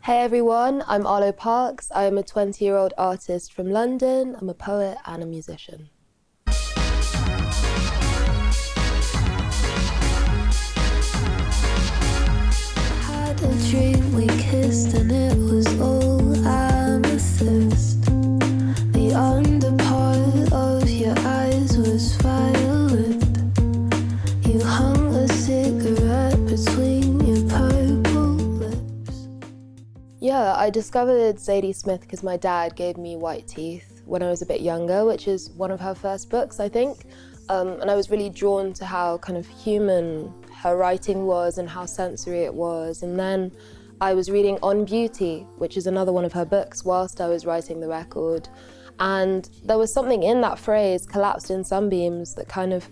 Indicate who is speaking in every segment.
Speaker 1: Hey everyone, I'm Arlo Parks. I am a 20-year-old artist from London. I'm a poet and a musician.
Speaker 2: Had a dream, we kissed and it was all amethyst. The underpart of your eyes was violet. You hung a cigarette between your purple lips.
Speaker 1: Yeah, I discovered Zadie Smith because my dad gave me White Teeth when I was a bit younger, which is one of her first books, I think. And I was really drawn to how kind of human her writing was and how sensory it was. And then I was reading On Beauty, which is another one of her books, whilst I was writing the record. And there was something in that phrase, collapsed in sunbeams, that kind of,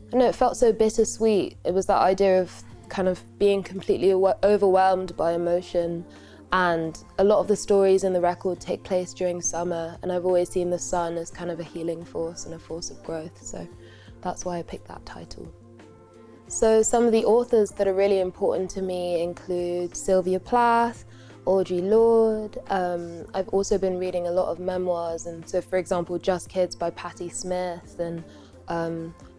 Speaker 1: I don't know, it felt so bittersweet. It was that idea of kind of being completely overwhelmed by emotion. And a lot of the stories in the record take place during summer, and I've always seen the sun as kind of a healing force and a force of growth, so that's why I picked that title. So some of the authors that are really important to me include Sylvia Plath, Audre Lorde. I've also been reading a lot of memoirs, and so for example, Just Kids by Patti Smith, and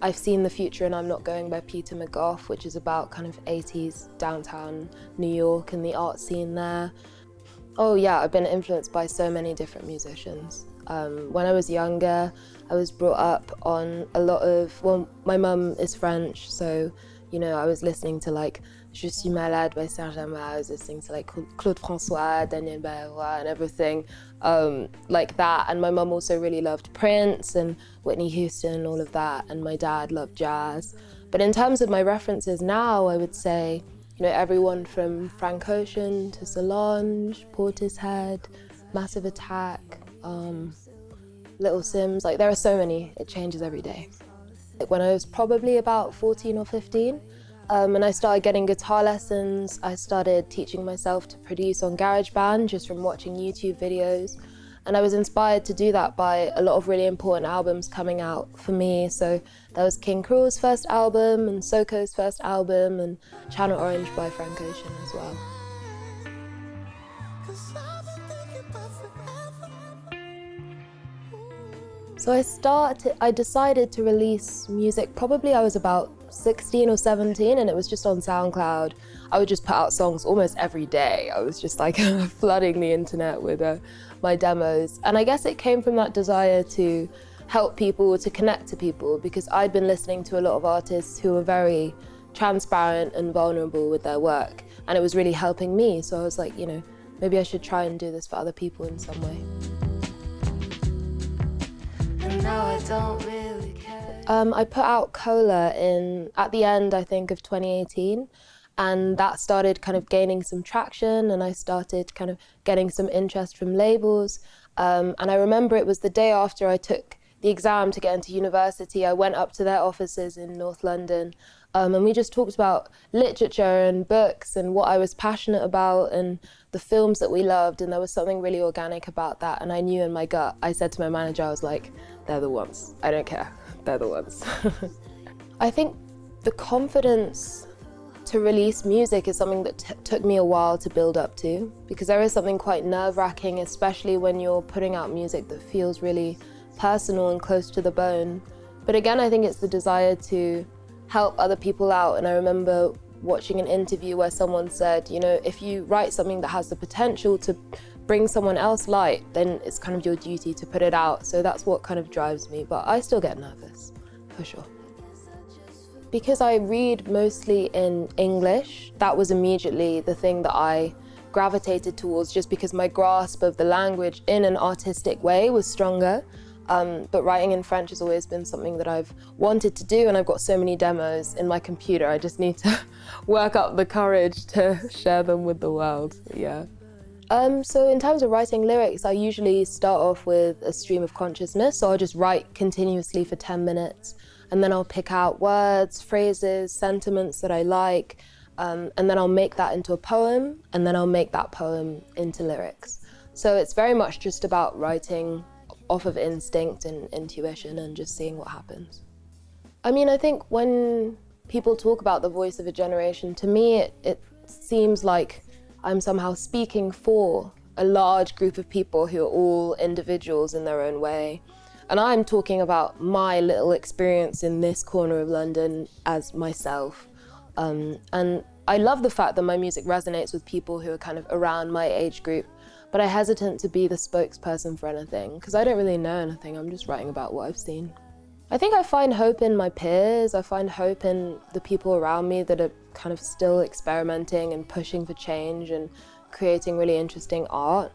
Speaker 1: I've seen The Future and I'm Not Going by Peter McGough, which is about kind of 80s downtown New York and the art scene there. Oh yeah, I've been influenced by so many different musicians. When I was younger, I was brought up on a lot of, well, my mum is French, so, you know, I was listening to like Je suis malade by Saint-Germain, I was listening to like Claude François, Daniel Balavoine and everything like that. And my mum also really loved Prince and Whitney Houston, all of that. And my dad loved jazz. But in terms of my references now, I would say, you know, everyone from Frank Ocean to Solange, Portishead, Massive Attack, Little Sims, like there are so many, it changes every day. When I was probably about 14 or 15, and I started getting guitar lessons, I started teaching myself to produce on GarageBand just from watching YouTube videos. And I was inspired to do that by a lot of really important albums coming out for me. So there was King Cruel's first album and Soko's first album and Channel Orange by Frank Ocean as well. So I decided to release music, probably I was about 16 or 17, and it was just on SoundCloud. I would just put out songs almost every day. I was just like flooding the internet with my demos. And I guess it came from that desire to help people, to connect to people, because I'd been listening to a lot of artists who were very transparent and vulnerable with their work. And it was really helping me. So I was like, you know, maybe I should try and do this for other people in some way.
Speaker 2: Now I don't really care.
Speaker 1: I put out Cola at the end, I think, of 2018, and that started kind of gaining some traction, and I started kind of getting some interest from labels. And I remember it was the day after I took the exam to get into university. I went up to their offices in North London, and we just talked about literature and books and what I was passionate about and the films that we loved, and there was something really organic about that. And I knew in my gut, I said to my manager, I was like, they're the ones. I don't care, they're the ones. I think the confidence to release music is something that took me a while to build up to, because there is something quite nerve-wracking, especially when you're putting out music that feels really personal and close to the bone. But again, I think it's the desire to help other people out. And I remember watching an interview where someone said, you know, if you write something that has the potential to bring someone else light, then it's kind of your duty to put it out. So that's what kind of drives me, but I still get nervous, for sure. Because I read mostly in English, that was immediately the thing that I gravitated towards, just because my grasp of the language in an artistic way was stronger. But writing in French has always been something that I've wanted to do, and I've got so many demos in my computer. I just need to work up the courage to share them with the world, yeah. So in terms of writing lyrics, I usually start off with a stream of consciousness. So I'll just write continuously for 10 minutes, and then I'll pick out words, phrases, sentiments that I like, and then I'll make that into a poem, and then I'll make that poem into lyrics. So it's very much just about writing off of instinct and intuition and just seeing what happens. I mean, I think when people talk about the voice of a generation, to me it seems like I'm somehow speaking for a large group of people who are all individuals in their own way. And I'm talking about my little experience in this corner of London as myself. And I love the fact that my music resonates with people who are kind of around my age group, but I'm hesitant to be the spokesperson for anything, because I don't really know anything, I'm just writing about what I've seen. I think I find hope in my peers, I find hope in the people around me that are kind of still experimenting and pushing for change and creating really interesting art.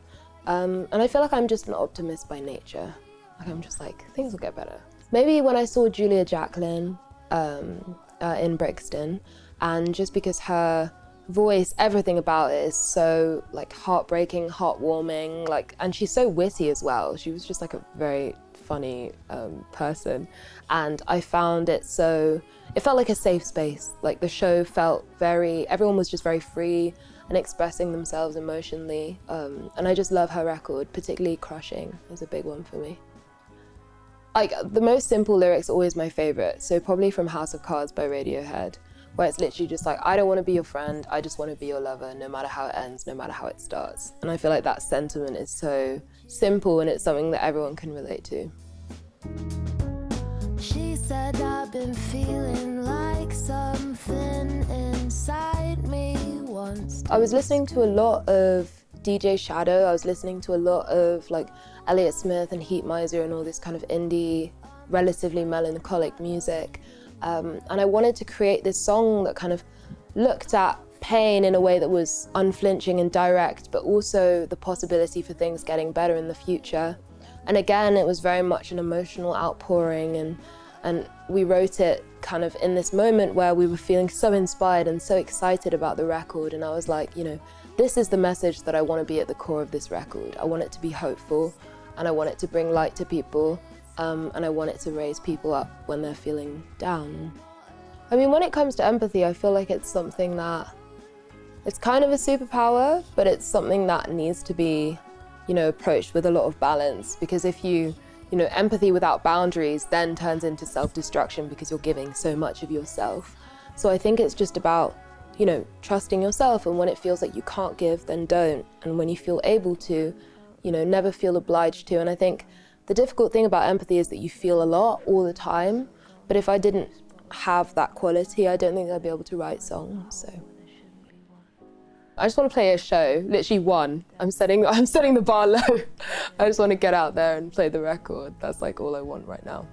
Speaker 1: And I feel like I'm just an optimist by nature. Like I'm just like, things will get better. Maybe when I saw Julia Jacqueline in Brixton, and just because her voice, everything about it is so like heartbreaking, heartwarming, like, and she's so witty as well. She was just like a very funny person, and I found it felt like a safe space. Like the show felt everyone was just very free and expressing themselves emotionally, and I just love her record, particularly Crushing is a big one for me. Like the most simple lyrics are always my favorite, so probably from House of Cards by Radiohead, where it's literally just like, I don't want to be your friend, I just want to be your lover, no matter how it ends, no matter how it starts. And I feel like that sentiment is so simple, and it's something that everyone can relate to.
Speaker 2: She said I've been feeling like something inside me once.
Speaker 1: I was listening to a lot of DJ Shadow, I was listening to a lot of like Elliott Smith and Heat Miser and all this kind of indie, relatively melancholic music. And I wanted to create this song that kind of looked at pain in a way that was unflinching and direct, but also the possibility for things getting better in the future. And again, it was very much an emotional outpouring, and we wrote it kind of in this moment where we were feeling so inspired and so excited about the record. And I was like, you know, this is the message that I want to be at the core of this record. I want it to be hopeful, and I want it to bring light to people, and I want it to raise people up when they're feeling down. I mean, when it comes to empathy, I feel like it's something that, it's kind of a superpower, but it's something that needs to be, you know, approached with a lot of balance, because if you know, empathy without boundaries then turns into self-destruction because you're giving so much of yourself. So I think it's just about, you know, trusting yourself, and when it feels like you can't give, then don't. And when you feel able to, you know, never feel obliged to. And I think the difficult thing about empathy is that you feel a lot all the time, but if I didn't have that quality, I don't think I'd be able to write songs, so. I just want to play a show, literally one. I'm setting the bar low. I just want to get out there and play the record. That's like all I want right now.